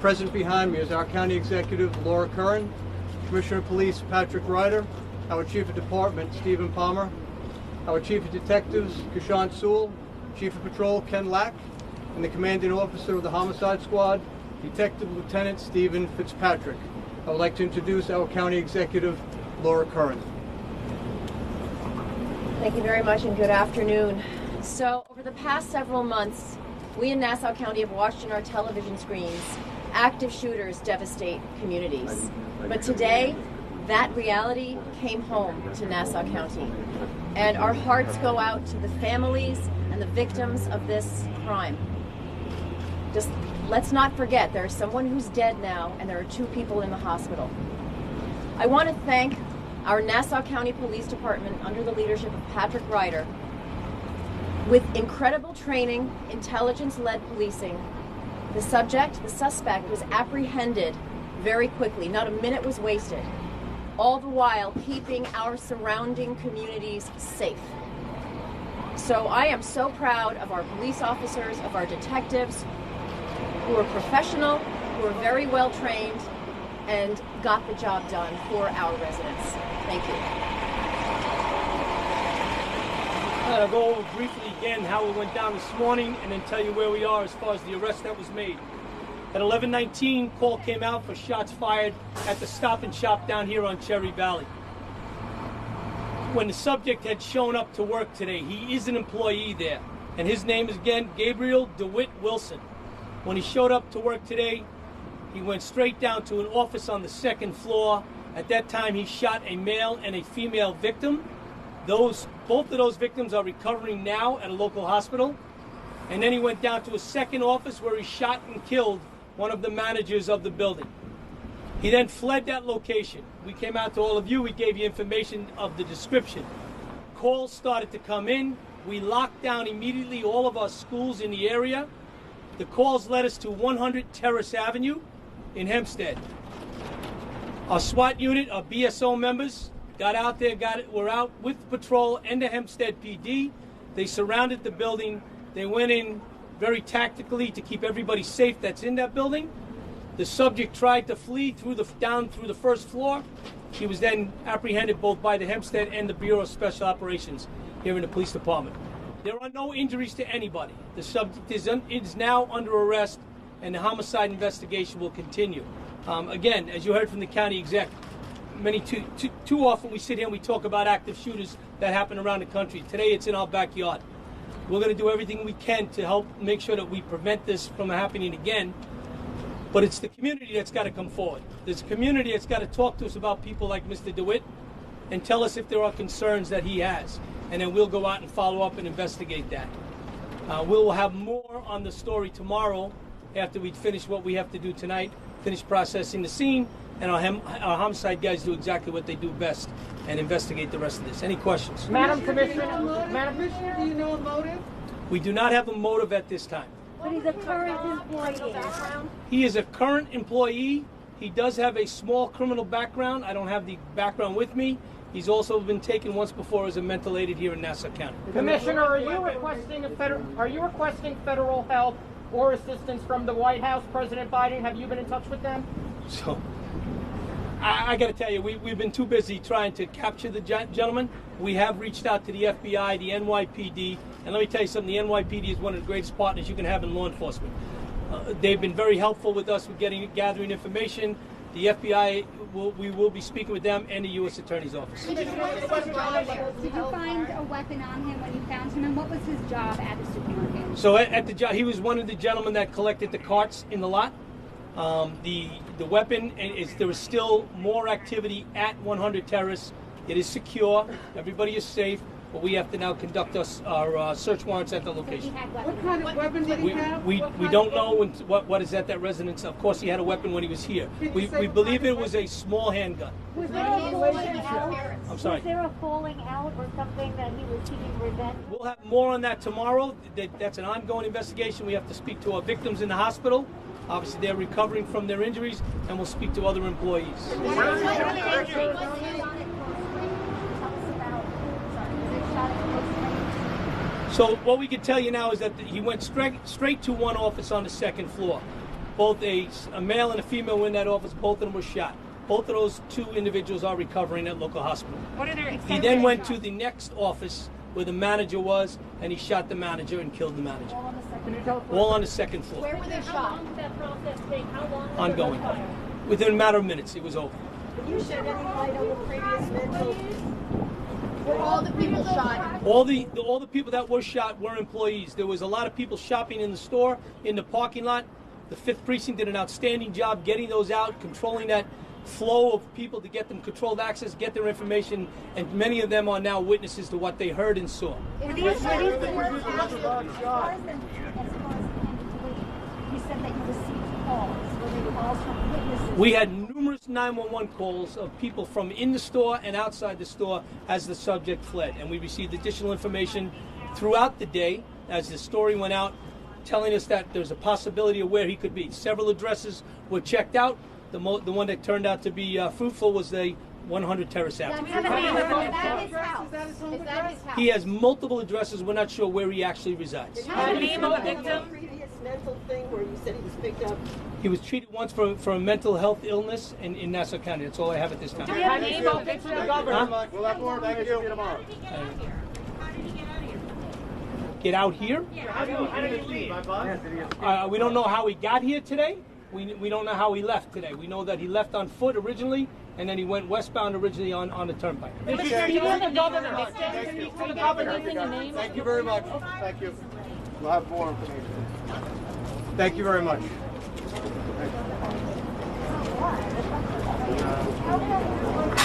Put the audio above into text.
Present behind me is our County Executive, Laura Curran, Commissioner of Police, Patrick Ryder, our Chief of Department, Stephen Palmer, our Chief of Detectives, Kishan Sewell, Chief of Patrol, Ken Lack, and the Commanding Officer of the Homicide Squad, Detective Lieutenant Stephen Fitzpatrick. I would like to introduce our County Executive, Laura Curran. Thank you very much and good afternoon. So over the past several months, we in Nassau County have watched on our television screens active shooters devastate communities. But today, that reality came home to Nassau County. And our hearts go out to the families and the victims of this crime. Just let's not forget, there's someone who's dead now and there are 2 people in the hospital. I want to thank our Nassau County Police Department under the leadership of Patrick Ryder. With incredible training, intelligence-led policing, the suspect was apprehended very quickly. Not a minute was wasted, all the while keeping our surrounding communities safe. So I am so proud of our police officers, of our detectives, who are professional, who are very well trained, and got the job done for our residents. Thank you. I'll go over briefly again how it went down this morning and then tell you where we are as far as the arrest that was made. At 11:19, call came out for shots fired at the Stop and Shop down here on Cherry Valley. When the subject had shown up to work today, he is an employee there, and his name is again Gabriel DeWitt Wilson. When he showed up to work today, he went straight down to an office on the 2nd floor. At that time, he shot a male and a female victim. Both of those victims are recovering now at a local hospital. And then he went down to a second office where he shot and killed one of the managers of the building. He then fled that location. We came out to all of you. We gave you information of the description. Calls started to come in. We locked down immediately all of our schools in the area. The calls led us to 100 Terrace Avenue in Hempstead. Our SWAT unit, our BSO members, got out there, were out with the patrol and the Hempstead PD. They surrounded the building. They went in very tactically to keep everybody safe that's in that building. The subject tried to flee down through the 1st floor. He was then apprehended both by the Hempstead and the Bureau of Special Operations here in the police department. There are no injuries to anybody. The subject is now under arrest, and the homicide investigation will continue. Again, as you heard from the county exec, too often we sit here and we talk about active shooters that happen around the country. Today it's in our backyard. We're going to do everything we can to help make sure that we prevent this from happening again. But it's the community that's got to come forward. There's a community that's got to talk to us about people like Mr. DeWitt and tell us if there are concerns that he has. And then we'll go out and follow up and investigate that. We'll have more on the story tomorrow after we finish what we have to do tonight, finish processing the scene, and our homicide guys do exactly what they do best and investigate the rest of this. Any questions? Madam Commissioner, do you know a motive? We do not have a motive at this time. But he's a current employee. He is a current employee. He does have a small criminal background. I don't have the background with me. He's also been taken once before as a mental aid here in Nassau County. Commissioner, are you requesting federal help or assistance from the White House, President Biden? Have you been in touch with them? So, I got to tell you, we've been too busy trying to capture the gentleman. We have reached out to the FBI, the NYPD, and let me tell you something, the NYPD is one of the greatest partners you can have in law enforcement. They've been very helpful with us with gathering information. The FBI, we will be speaking with them and the U.S. Attorney's Office. Did you find a weapon on him when you found him, and what was his job at the supermarket? So at the job, he was one of the gentlemen that collected the carts in the lot. The weapon there is still more activity at 100 Terrace. It is secure. Everybody is safe. But we have to now conduct our search warrants at the location. What kind of weapon did he have? We don't know what is at that residence. Of course, he had a weapon when he was here. We believe it was a small handgun. Was there a falling out? I'm sorry. Was there a falling out or something that he was seeking revenge? We'll have more on that tomorrow. That's an ongoing investigation. We have to speak to our victims in the hospital. Obviously, they're recovering from their injuries, and we'll speak to other employees. So what we can tell you now is that he went straight to one office on the 2nd floor. both a male and a female were in that office. Both of them were shot. Both of those two individuals are recovering at local hospital. What are their He then went to the next office where the manager was, and he shot the manager and killed the manager. All on the second floor. Where were they shot? Ongoing. Within a matter of minutes, it was over. You shed any light on the previous mental? Were all the people shot? All the people that were shot were employees. There was a lot of people shopping in the store, in the parking lot. The 5th Precinct did an outstanding job getting those out, controlling that flow of people to get them controlled access, get their information, and many of them are now witnesses to what they heard and saw. As far as you said that you received calls. Were they calls from witnesses? We had numerous 911 calls of people from in the store and outside the store as the subject fled, and we received additional information throughout the day as the story went out, telling us that there's a possibility of where he could be. Several addresses were checked out. The one that turned out to be fruitful was the 100 Terrace Avenue. Is that his house? Is that his house? He has multiple addresses. We're not sure where he actually resides. Did you have a previous mental thing where you said he was picked up? He was treated once for a mental health illness in Nassau County. That's all I have at this time. Have you spoken to the governor? We'll have more. Thank you. Tomorrow. Get out here? How did he leave? We don't know how he got here today. We don't know how he left today. We know that he left on foot originally, and then he went westbound originally on the turnpike. Mr. Speaker, the governor. To the governor. Thank you very much. Thank you. We'll have more information. Thank you very much. Okay.